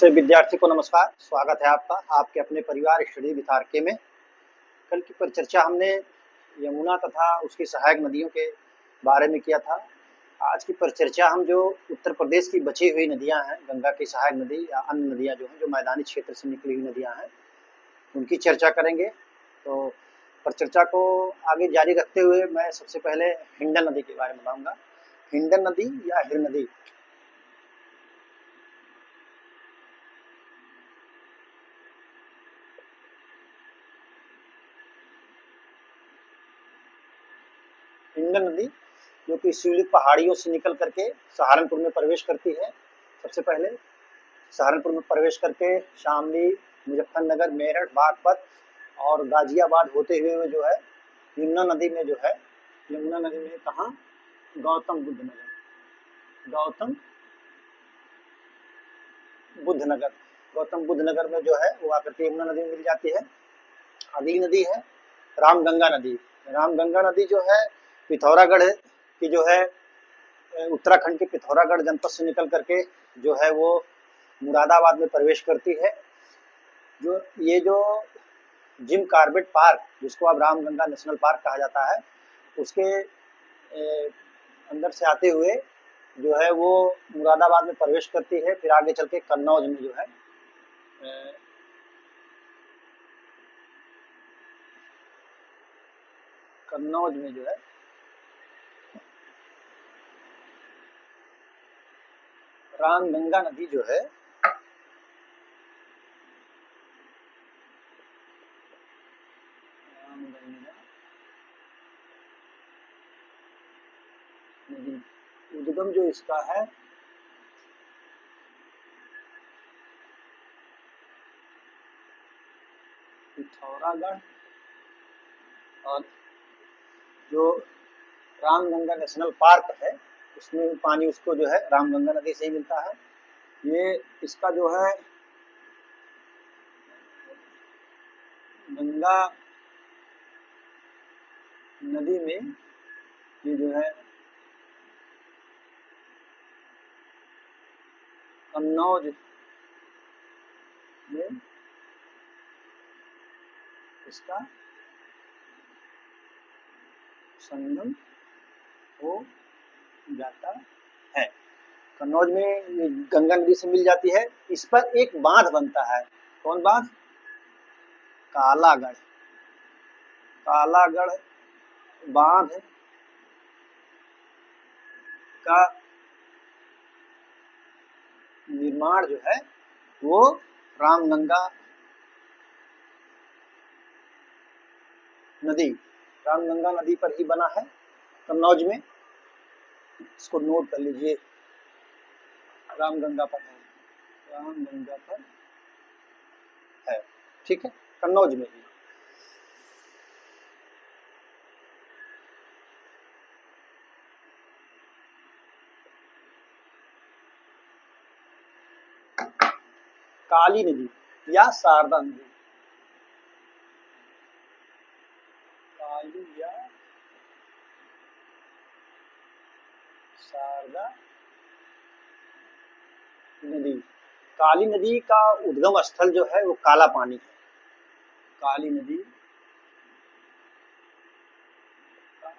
से विद्यार्थी को नमस्कार। स्वागत है आपका आपके अपने परिवार स्टडी विथ आरके में। कल की परिचर्चा हमने यमुना तथा उसकी सहायक नदियों के बारे में किया था। आज की परिचर्चा हम जो उत्तर प्रदेश की बची हुई नदियां हैं, गंगा की सहायक नदी या अन्य नदियां जो हैं, जो मैदानी क्षेत्र से निकली हुई नदियां हैं, उनकी चर्चा करेंगे। तो परिचर्चा को आगे जारी रखते हुए मैं सबसे पहले हिंडन नदी के बारे में बताऊंगा। हिंडन नदी या हिर नदी हिंडन नदी जो कि शिवलिक पहाड़ियों से निकल करके सहारनपुर में प्रवेश करती है। सबसे पहले सहारनपुर में प्रवेश करके शामली, मुजफ्फरनगर, मेरठ, बागपत और गाजियाबाद होते हुए जो है यमुना नदी में जो है, यमुना नदी में कहाँ, गौतम बुद्ध नगर, गौतम बुद्ध नगर, गौतम बुद्ध नगर में जो है वो आकर के यमुना नदी में मिल जाती है। अगली नदी है रामगंगा नदी। रामगंगा नदी जो है पिथौरागढ़ की जो है, उत्तराखंड के पिथौरागढ़ जनपद से निकल करके जो है वो मुरादाबाद में प्रवेश करती है। जो ये जो जिम कार्बेट पार्क, जिसको अब रामगंगा नेशनल पार्क कहा जाता है, उसके अंदर से आते हुए जो है वो मुरादाबाद में प्रवेश करती है। फिर आगे चल के कन्नौज में जो है कन्नौज में जो है रामगंगा नदी जो है रामगंगा नदी उद्गम जो इसका है पिथौरागढ़, और जो रामगंगा नेशनल पार्क है उसमें पानी उसको जो है रामगंगा नदी से ही मिलता है। ये इसका जो है गंगा नदी में ये जो है कन्नौज में इसका संगम हो जाता है। कन्नौज में गंगा नदी से मिल जाती है। इस पर एक बांध बनता है। कौन बांध? कालागढ़। कालागढ़ बांध का निर्माण जो है वो रामगंगा नदी पर ही बना है, कन्नौज में। इसको नोट कर लीजिए, रामगंगा पर है, रामगंगा पर है, ठीक है, कन्नौज में ही। काली नदी या शारदा नदी, काली या शारदा नदी। काली नदी का उद्गम स्थल जो है वो काला पानी है। काली नदी का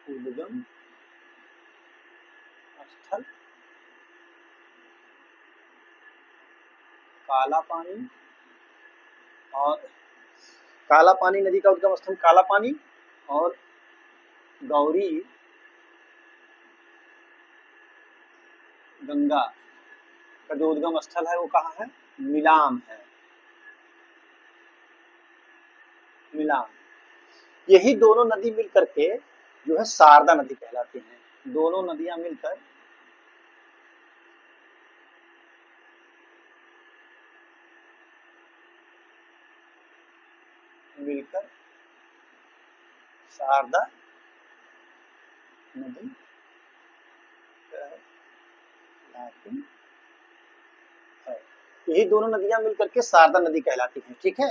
उद्गम स्थल काला पानी, और काला पानी नदी का उद्गम स्थल काला पानी, और गौरी गंगा का जो उद्गम स्थल है वो कहाँ है? मिलाम है, मिलाम। यही दोनों नदी मिल करके जो है शारदा नदी कहलाती हैं। दोनों नदियां मिलकर शारदा नदी कहलाती है। यही दोनों नदियां मिलकर के शारदा नदी कहलाती हैं, ठीक है।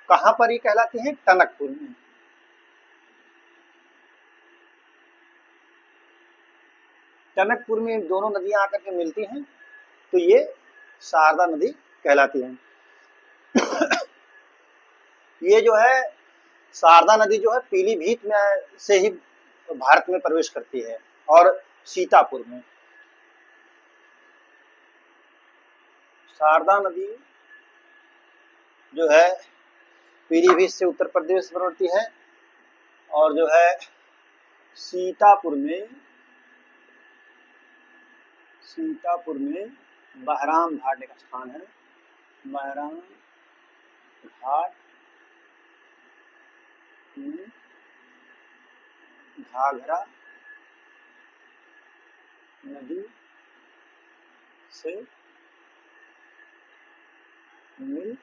कहां पर ये कहलाती हैं? टनकपुर में। टनकपुर में दोनों नदियां आकर के मिलती हैं तो ये शारदा नदी कहलाती है। ये जो है शारदा नदी जो है पीलीभीत में से ही भारत में प्रवेश करती है और सीतापुर में। शारदा नदी जो है पीलीभीत से उत्तर प्रदेश में पड़ती है और जो है सीतापुर में बहराम घाट का स्थान है। बहराम घाट में घाघरा नदी से मिल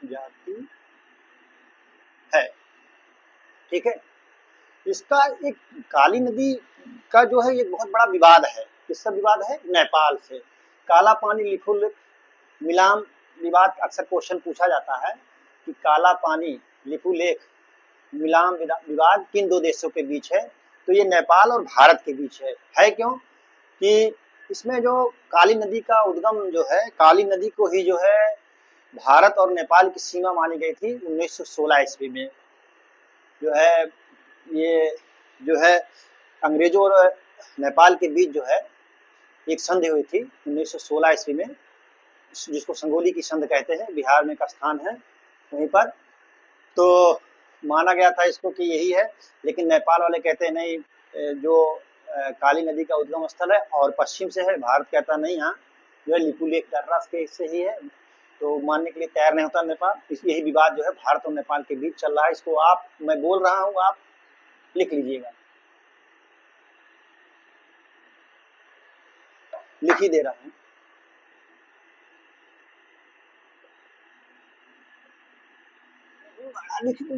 जाती है। ठीक है, इसका एक काली नदी का जो है ये बहुत बड़ा विवाद है। किसका विवाद है? नेपाल से। काला पानी लिपुलेख मिलाम विवाद अक्सर क्वेश्चन पूछा जाता है कि काला पानी लिपुलेख मिलाम विवाद किन दो देशों के बीच है? तो ये नेपाल और भारत के बीच है क्यों कि इसमें जो काली नदी का उद्गम जो है, काली नदी को ही जो है भारत और नेपाल की सीमा मानी गई थी 1916 ईस्वी में। जो है ये जो है अंग्रेजों और नेपाल के बीच जो है एक संधि हुई थी 1916 ईस्वी में, जिसको संगोली की संधि कहते हैं, बिहार में का स्थान है वहीं पर। तो माना गया था इसको कि यही है, लेकिन नेपाल वाले कहते हैं नहीं, जो काली नदी का उद्गम स्थल है और पश्चिम से है। भारत कहता नहीं, यहाँ जो है लिपुलेख दर्रा के से ही है, तो मानने के लिए तैयार नहीं होता नेपाल। यही विवाद जो है भारत और नेपाल के बीच चल रहा है। इसको आप, मैं बोल रहा हूँ, आप लिख लीजिएगा, लिख ही दे रहा हूँ। लिख दो,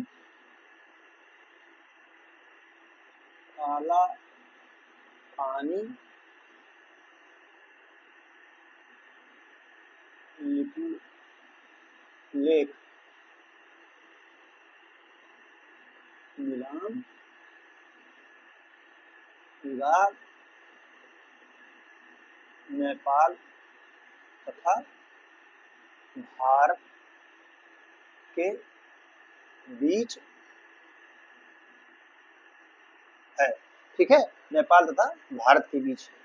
काला पानी लिपुलेख मिलान विवाद नेपाल तथा भारत के बीच है। ठीक है, नेपाल तथा भारत के बीच है।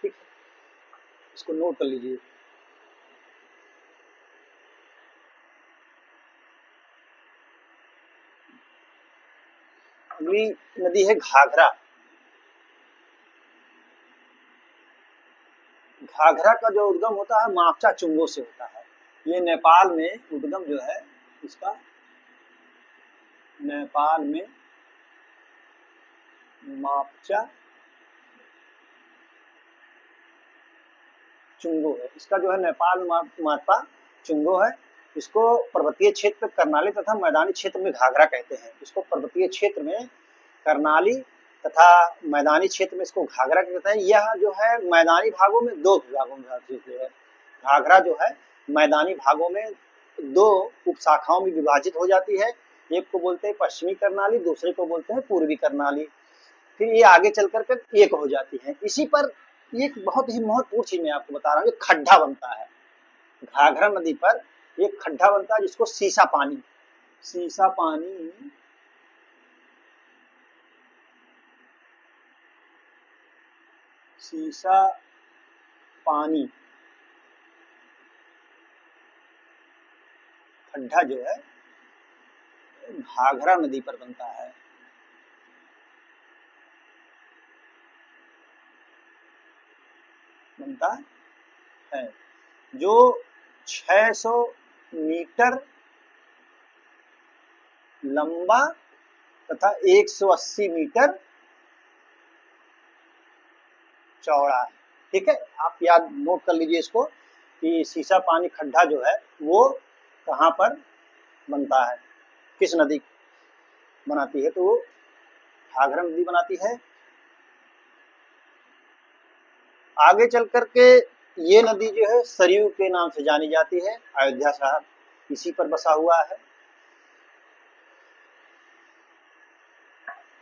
ठीक है, इसको नोट कर लीजिए। अगली नदी है घाघरा। घाघरा का जो उद्गम होता है मापचा चुंगो से होता है। ये नेपाल में उद्गम जो है इसका, नेपाल में मापचा चुंगो है। इसका जो है नेपाल मापा चुंगो है। इसको पर्वतीय क्षेत्र करनाली तथा मैदानी क्षेत्र में घाघरा कहते हैं। इसको पर्वतीय क्षेत्र में करनाली तथा मैदानी क्षेत्र में इसको घाघरा कहते हैं। यह जो है मैदानी भागों में दो विभागों में विभाजित है। घाघरा जो है मैदानी भागों में दो उपशाखाओं में विभाजित हो जाती है। एक को बोलते हैं पश्चिमी करनाली, दूसरे को बोलते हैं पूर्वी करनाली। फिर ये आगे चल कर एक हो जाती है। इसी पर एक बहुत ही महत्वपूर्ण चीज मैं आपको बता रहा हूँ, खड्डा बनता है घाघरा नदी पर। एक खड्डा बनता है जिसको सीसा पानी खड्डा जो है घाघरा नदी पर बनता है, जो 600 मीटर लंबा तथा 180 मीटर चौड़ा है। ठीक है, आप याद नोट कर लीजिए इसको कि सीसा पानी खड्डा जो है वो कहाँ पर बनता है, किस नदी बनाती है, तो वो घाघरा नदी बनाती है। आगे चल करके ये नदी जो है सरयू के नाम से जानी जाती है। अयोध्या शहर इसी पर बसा हुआ है।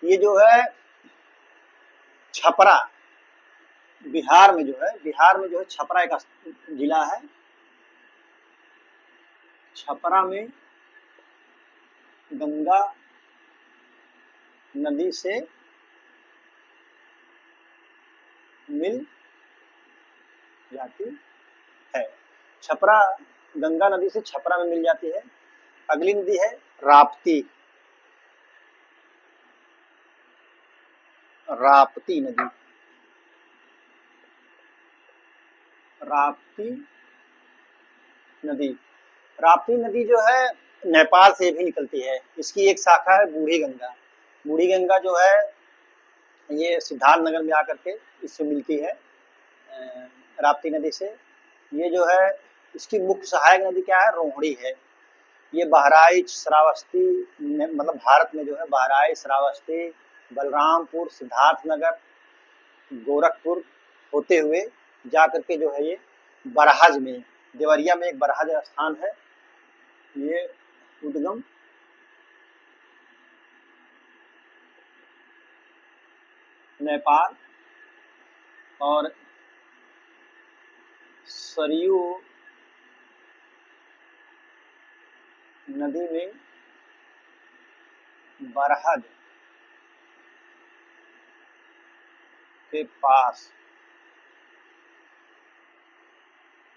ये जो है छपरा बिहार में जो है, बिहार में जो है छपरा एक जिला है। छपरा में गंगा नदी से मिल जाती है। छपरा गंगा नदी से छपरा में मिल जाती है। अगली नदी है राप्ती। राप्ती नदी, राप्ती नदी, राप्ती नदी जो है नेपाल से भी निकलती है। इसकी एक शाखा है बूढ़ी गंगा। बूढ़ी गंगा जो है ये सिद्धार्थनगर में आकर के इससे मिलती है राप्ती नदी से। ये जो है इसकी मुख्य सहायक नदी क्या है, रोहिणी है। ये बहराइच, श्रावस्ती, मतलब भारत में जो है बहराइच, श्रावस्ती, बलरामपुर, सिद्धार्थनगर, गोरखपुर होते हुए जा करके जो है ये बरहज में, देवरिया में एक बरहज स्थान है, ये उद्गम नेपाल और सरयू नदी में बरहज के पास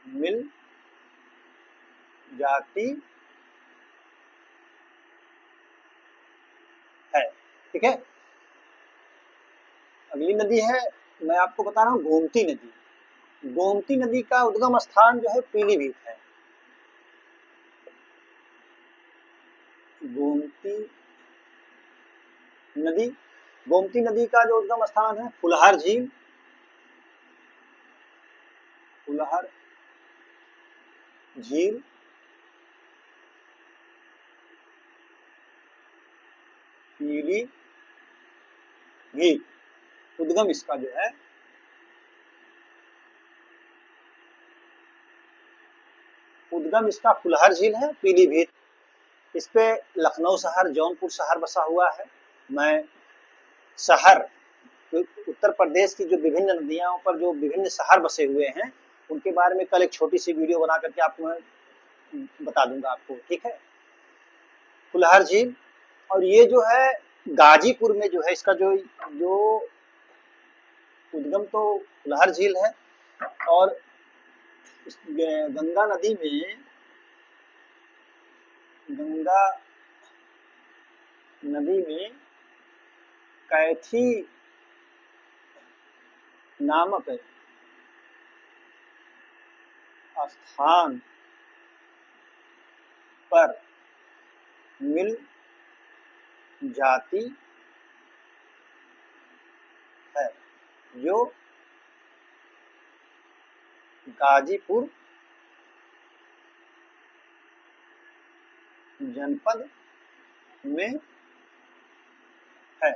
मिल जाती है। ठीक है, अगली नदी है, मैं आपको बता रहा हूँ गोमती नदी। गोमती नदी का उद्गम स्थान जो है पीलीभीत है। गोमती नदी, गोमती नदी का जो उद्गम स्थान है फुलहर झील, फुलहर झील, पीलीभीत उद्गम इसका जो है उद्गम इसका फुलहर झील है, पीलीभीत। इस पे लखनऊ शहर, जौनपुर शहर बसा हुआ है। मैं शहर, उत्तर प्रदेश की जो विभिन्न नदियों पर जो विभिन्न शहर बसे हुए हैं उनके बारे में कल एक छोटी सी वीडियो बना करके आपको मैं बता दूंगा आपको। ठीक है, फुलहर झील, और ये जो है गाजीपुर में जो है इसका जो उद्गम तो फुलहर झील है, और गंगा नदी में, गंगा नदी में कैथी नामक स्थान पर मिल जाती है, जो गाजीपुर जनपद में है,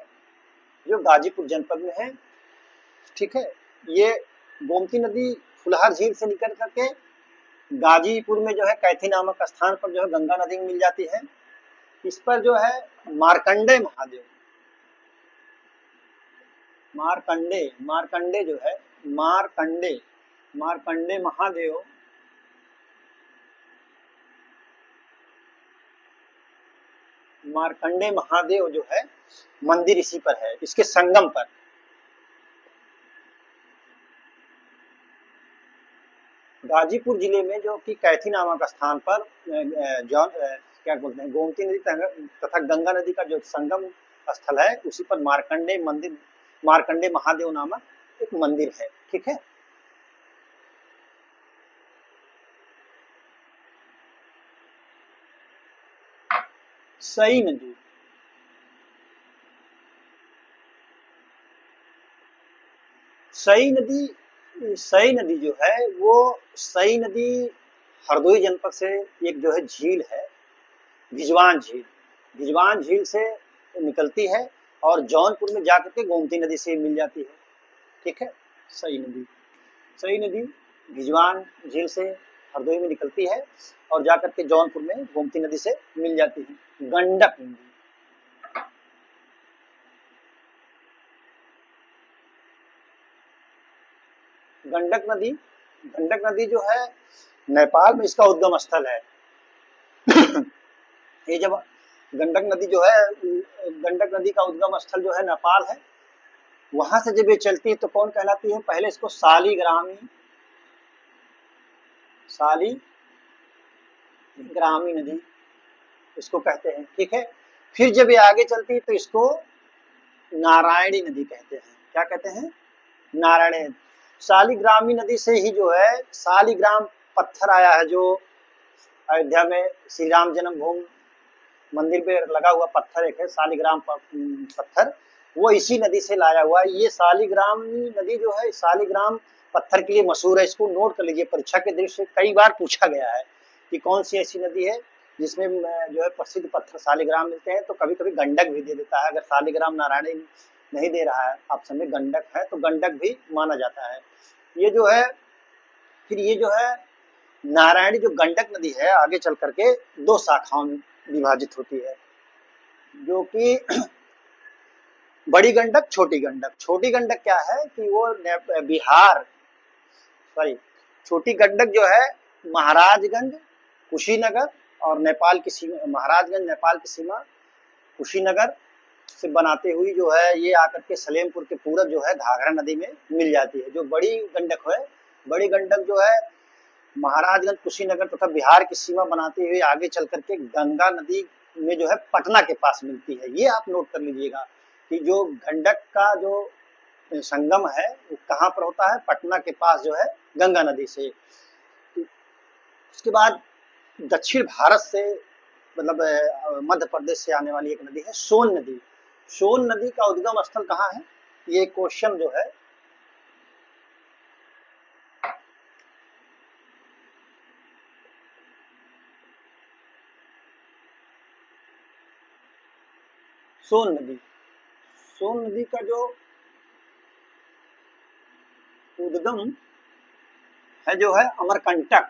जो गाजीपुर जनपद में है। ठीक है, ये गोमती नदी फुलहर झील से निकल करके गाजीपुर में जो है कैथी नामक स्थान पर जो है गंगा नदी में मिल जाती है। इस पर जो है मार्कंडे महादेव, मार्कंडे जो है मार्कंडे महादेव, मार्कंडे महादेव जो है मंदिर इसी पर है, इसके संगम पर। गाजीपुर जिले में जो कि कैथी नामक स्थान पर क्या बोलते हैं, गोमती नदी तथा गंगा नदी का जो संगम स्थल है उसी पर मार्कंडे मंदिर, मार्कंडे महादेव नामक एक मंदिर है। ठीक है, सई नदी, सई नदी जो है वो सई नदी हरदोई जनपद से एक जो है झील है, भिजवान झील, भिजवान झील से निकलती है और जौनपुर में जाकर के गोमती नदी से मिल जाती है। ठीक है, सई नदी भिजवान झील से हरदोई में निकलती है और जाकर के जौनपुर में गोमती नदी से मिल जाती है। गंडक नदी, गंडक नदी जो है नेपाल में इसका उद्गम स्थल है। ये जब गंडक नदी जो है, गंडक नदी का उद्गम स्थल जो है नेपाल है, वहां से जब ये चलती है तो कौन कहलाती है? पहले इसको सालीग्रामी नदी इसको कहते हैं, ठीक है। फिर जब ये आगे चलती है तो इसको नारायणी नदी कहते हैं। क्या कहते हैं? नारायणी। सालीग्रामी नदी से ही जो है सालीग्राम पत्थर आया है, जो अयोध्या में श्री राम जन्मभूमि मंदिर पे लगा हुआ पत्थर एक है, सालीग्राम पत्थर, वो इसी नदी से लाया हुआ है। ये सालीग्रामी नदी जो है, सालीग्राम पत्थर के लिए मशहूर है। इसको नोट कर लीजिए, परीक्षा के दृष्टि से कई बार पूछा गया है कि कौन सी ऐसी नदी है जिसमें जो है प्रसिद्ध पत्थर सालीग्राम मिलते हैं। तो कभी कभी गंडक भी दे देता है। अगर सालीग्राम नारायणी नहीं दे रहा है ऑप्शन में, गंडक है तो गंडक भी माना जाता है। ये जो है, फिर ये जो है नारायणी जो गंडक नदी है, आगे चल करके दो शाखाओं में विभाजित होती है, जो कि बड़ी गंडक, छोटी गंडक। छोटी गंडक क्या है कि वो बिहार, सॉरी, छोटी गंडक जो है महाराजगंज, कुशीनगर और नेपाल की सीमा, महाराजगंज नेपाल की सीमा, कुशीनगर से बनाते हुई जो है ये आकर के सलेमपुर के पूरब जो है घाघरा नदी में मिल जाती है। जो बड़ी गंडक है, बड़ी गंडक जो है महाराजगंज, कुशीनगर तथा बिहार की सीमा बनाते हुए आगे चल करके गंगा नदी में जो है पटना के पास मिलती है। ये आप नोट कर लीजिएगा कि जो गंडक का जो संगम है वो कहाँ पर होता है? पटना के पास जो है गंगा नदी से। उसके बाद दक्षिण भारत से, मतलब मध्य प्रदेश से आने वाली एक नदी है सोन नदी। सोन नदी का उद्गम स्थल कहाँ है? ये क्वेश्चन जो है सोन नदी का जो उद्गम है जो है अमरकंटक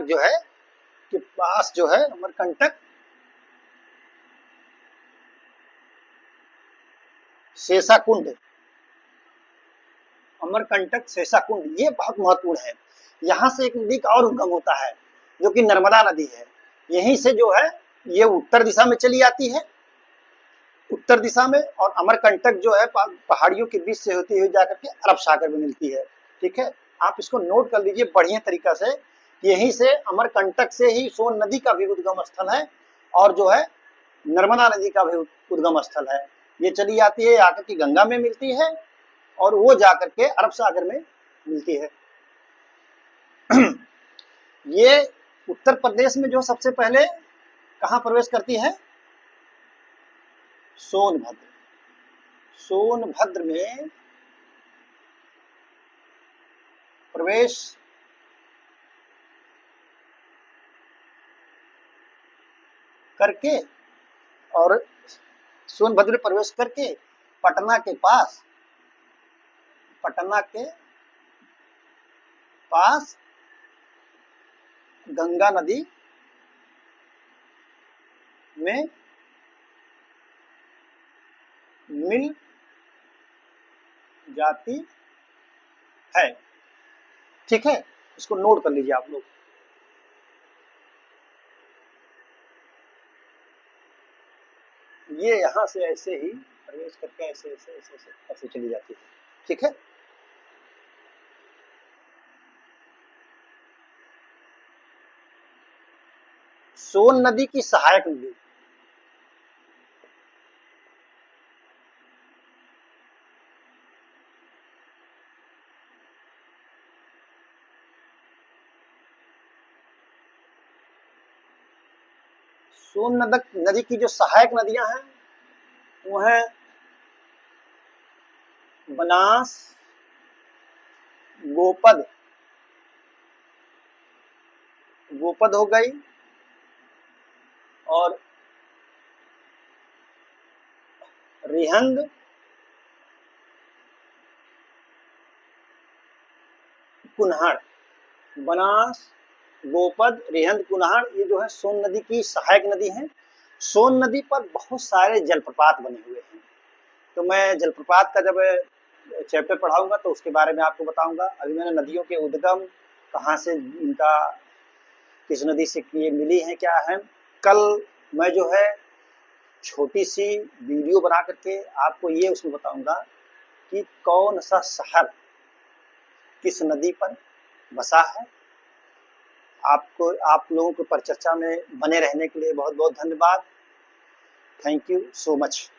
जो है के पास जो है अमरकंटक शेषाकुंड, अमरकंटक शेषाकुंड, ये बहुत महत्वपूर्ण है। यहाँ से एक नदी का और उद्गम होता है जो कि नर्मदा नदी है। यहीं से जो है ये उत्तर दिशा में चली आती है, उत्तर दिशा में, और अमरकंटक जो है पहाड़ियों के बीच से होती हुई जाकर के अरब सागर में मिलती है। ठीक है, आप इसको नोट कर लीजिए बढ़िया तरीका से। यहीं से अमरकंटक से ही सोन नदी का भी उद्गम स्थल है और जो है नर्मदा नदी का भी उद्गम स्थल है। ये चली आती है, आकर के गंगा में मिलती है और वो जाकर के अरब सागर में मिलती है। ये उत्तर प्रदेश में जो सबसे पहले कहाँ प्रवेश करती है? सोनभद्र में प्रवेश करके और सोनभद्र में प्रवेश करके पटना के पास गंगा नदी में मिल जाती है। ठीक है, इसको नोट कर लीजिए आप लोग। ये यहां से ऐसे ही प्रवेश करके ऐसे ऐसे ऐसे ऐसे ऐसे चली जाती है। ठीक है, सोन नदी की सहायक नदी, सोन नदी की जो सहायक नदियां हैं वो है बनास, गोपद हो गई और रिहंद, कुन्हाड़। बनास, गोपद, रिहंद, कुन्हाड़, ये जो है सोन नदी की सहायक नदी है। सोन नदी पर बहुत सारे जलप्रपात बने हुए हैं। तो मैं जलप्रपात का जब चैप्टर पढ़ाऊंगा तो उसके बारे में आपको बताऊंगा। अभी मैंने नदियों के उद्गम, कहाँ से इनका, किस नदी से ये मिली है, क्या है, कल मैं जो है छोटी सी वीडियो बना करके आपको ये उसमें बताऊंगा कि कौन सा शहर किस नदी पर बसा है। आपको, आप लोगों को परिचर्चा में बने रहने के लिए बहुत बहुत धन्यवाद। Thank you so much.